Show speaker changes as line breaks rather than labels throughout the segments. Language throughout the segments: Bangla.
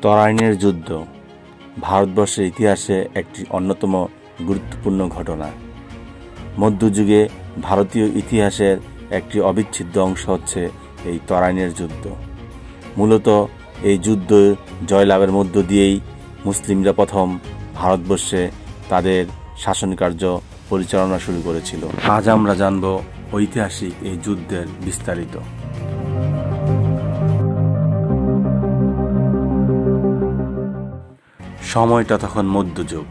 তরাইনের যুদ্ধ ভারতবর্ষের ইতিহাসে একটি অন্যতম গুরুত্বপূর্ণ ঘটনা। মধ্যযুগে ভারতীয় ইতিহাসের একটি অবিচ্ছেদ্য অংশ হচ্ছে এই তরাইনের যুদ্ধ। মূলত এই যুদ্ধ জয়লাভের মধ্য দিয়েই মুসলিমরা প্রথম ভারতবর্ষে তাদের শাসনকার্য পরিচালনা শুরু করেছিল। আজ আমরা জানব ঐতিহাসিক এই যুদ্ধের বিস্তারিত। সময়টা তখন মধ্যযুগ,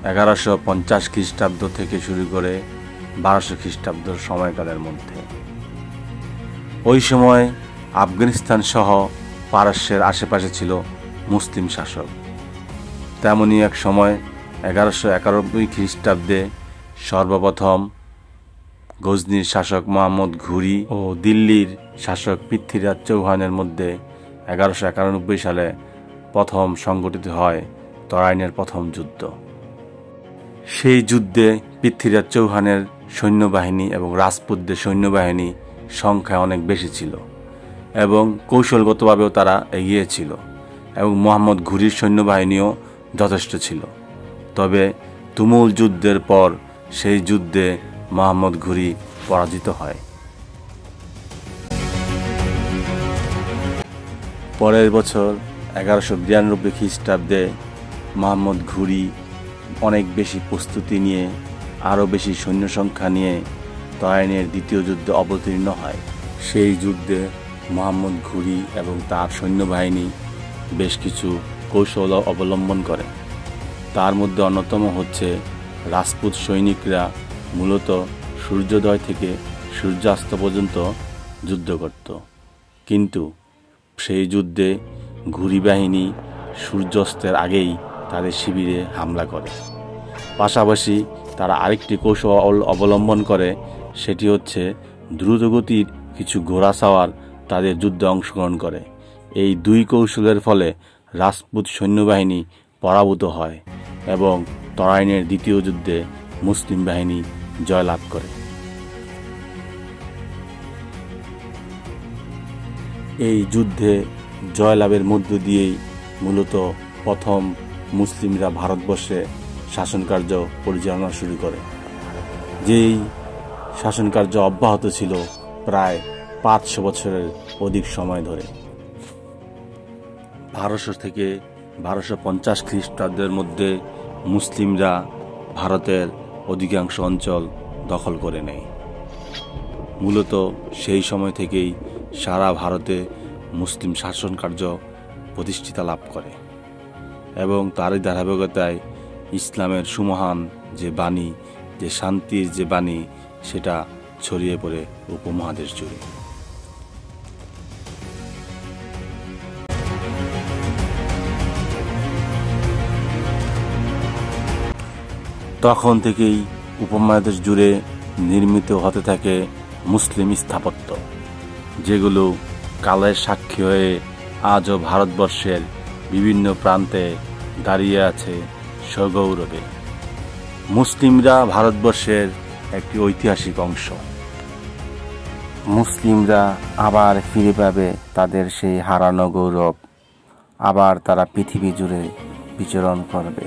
1150 খ্রিস্টাব্দ থেকে শুরু করে 1200 খ্রিস্টাব্দের সময়কালের মধ্যে। ওই সময় আফগানিস্তান সহ পারস্যের আশেপাশে ছিল মুসলিম শাসক। তেমনই এক সময় 1191 খ্রিস্টাব্দে সর্বপ্রথম গজনির শাসক মোহাম্মদ ঘুরি ও দিল্লির শাসক পৃথ্বীরাজ চৌহানের মধ্যে 1191 সালে প্রথম সংগঠিত হয় তরাইনের প্রথম যুদ্ধ। সেই যুদ্ধে পৃথ্বীরাজ চৌহানের সৈন্যবাহিনী এবং রাজপুতদের সৈন্যবাহিনী সংখ্যায় অনেক বেশি ছিল এবং কৌশলগতভাবেও তারা এগিয়ে ছিল এবং মোহাম্মদ ঘুরির সৈন্যবাহিনীও যথেষ্ট ছিল। তবে তুমুল যুদ্ধের পর সেই যুদ্ধে মোহাম্মদ ঘুরি পরাজিত হয়। পরের বছর 1192 খ্রিস্টাব্দে মোহাম্মদ ঘুরি অনেক বেশি প্রস্তুতি নিয়ে আরও বেশি সৈন্য সংখ্যা নিয়ে তরাইনের দ্বিতীয় যুদ্ধে অবতীর্ণ হয়। সেই যুদ্ধে মোহাম্মদ ঘুরি এবং তার সৈন্যবাহিনী বেশ কিছু কৌশল অবলম্বন করে। তার মধ্যে অন্যতম হচ্ছে রাজপুত সৈনিকরা মূলত সূর্যোদয় থেকে সূর্যাস্ত পর্যন্ত যুদ্ধ করত, কিন্তু সেই যুদ্ধে ঘুরি বাহিনী সূর্যাস্তের আগেই তাদের শিবিরে হামলা করে। পাশাপাশি তারা আরেকটি কৌশল অবলম্বন করে, সেটি হচ্ছে দ্রুতগতির কিছু ঘোড়া সাওয়ার তাদের যুদ্ধে অংশগ্রহণ করে। এই দুই কৌশলের ফলে রাজপুত সৈন্যবাহিনী পরাভূত হয় এবং তরাইনের দ্বিতীয় যুদ্ধে মুসলিম বাহিনী জয়লাভ করে। এই যুদ্ধে জয়লাভের মধ্য দিয়েই মূলত প্রথম মুসলিমরা ভারতবর্ষে শাসনকার্য পরিচালনা শুরু করে, যেই শাসনকার্য অব্যাহত ছিল প্রায় 500 বছরের অধিক সময় ধরে। 1200 থেকে 1250 খ্রিস্টাব্দের মধ্যে মুসলিমরা ভারতের অধিকাংশ অঞ্চল দখল করে নেয়। মূলত সেই সময় থেকেই সারা ভারতে মুসলিম শাসনকার্য প্রতিষ্ঠিতা লাভ করে এবং তারই ধারাবাহিকতায় ইসলামের সুমহান যে বাণী, যে শান্তির যে বাণী, সেটা ছড়িয়ে পড়ে উপমহাদেশ জুড়ে। তখন থেকেই উপমহাদেশ জুড়ে নির্মিত হতে থাকে মুসলিম স্থাপত্য, যেগুলো কালের সাক্ষী হয়ে আজও ভারতবর্ষের বিভিন্ন প্রান্তে দাঁড়িয়ে আছে সগৌরবে। মুসলিমরা ভারতবর্ষের একটি ঐতিহাসিক অংশ। মুসলিমরা আবার ফিরে পাবে তাদের সেই হারানো গৌরব, আবার তারা পৃথিবী জুড়ে বিচরণ করবে।